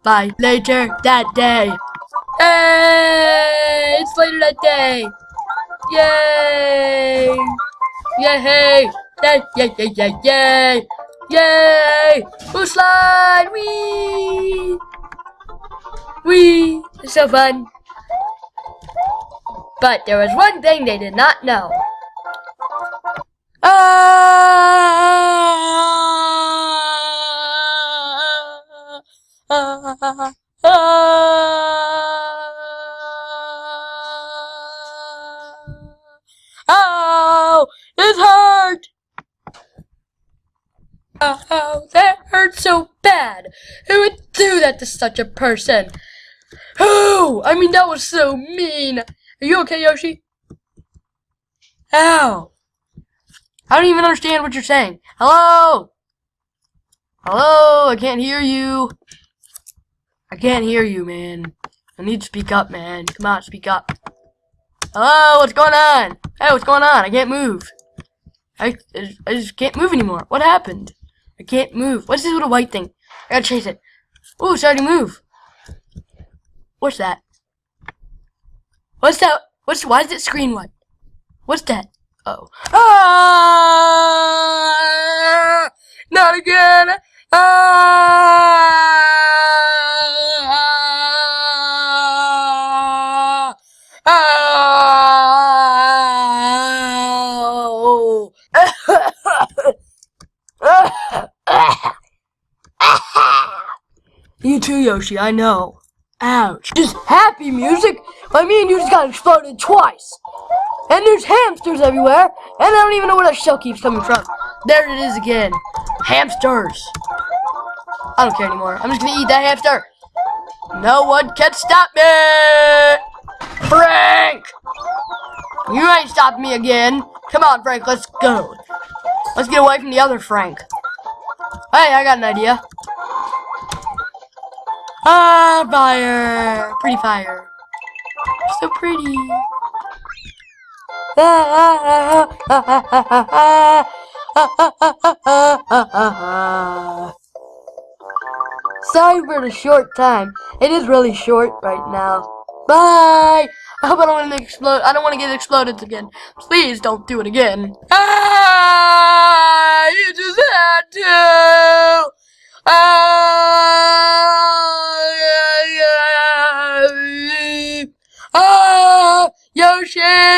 Bye. Later that day. Hey! It's later that day. Yay! Yay! Yay! Yay! Yay! Yay! Yay! Yay! Woo slide! Wee! Wee! It's so fun. But there was one thing they did not know. Oh, it hurt! Oh, that hurt so bad. Who would do that to such a person? Oh, I mean, that was so mean. Are you okay, Yoshi? Ow. I don't even understand what you're saying. Hello? Hello? I can't hear you. I can't hear you, man. I need to speak up, man. Come on, speak up. Hello? What's going on? Hey, what's going on? I can't move. I just can't move anymore. What happened? I can't move. What's this little white thing? I gotta chase it. Ooh, it's starting to move. What's that? What's that? Why is it screen white? What's that? Oh. Ah! Not again! Ah! Ow! You too, Yoshi, I know. Ouch. Just happy music? I mean, you just got exploded twice. And there's hamsters everywhere, and I don't even know where that shell keeps coming from. There it is again. Hamsters. I don't care anymore. I'm just gonna eat that hamster. No one can stop me! Frank! You ain't stopping me again. Come on, Frank, let's go. Let's get away from the other Frank. Hey, I got an idea. Ah, fire. Pretty fire. So pretty. Sorry for the short time. It is really short right now. Bye. I hope I don't want to explode. I don't want to get exploded again. Please don't do it again. Ah! You just had to. Ah! Yoshi!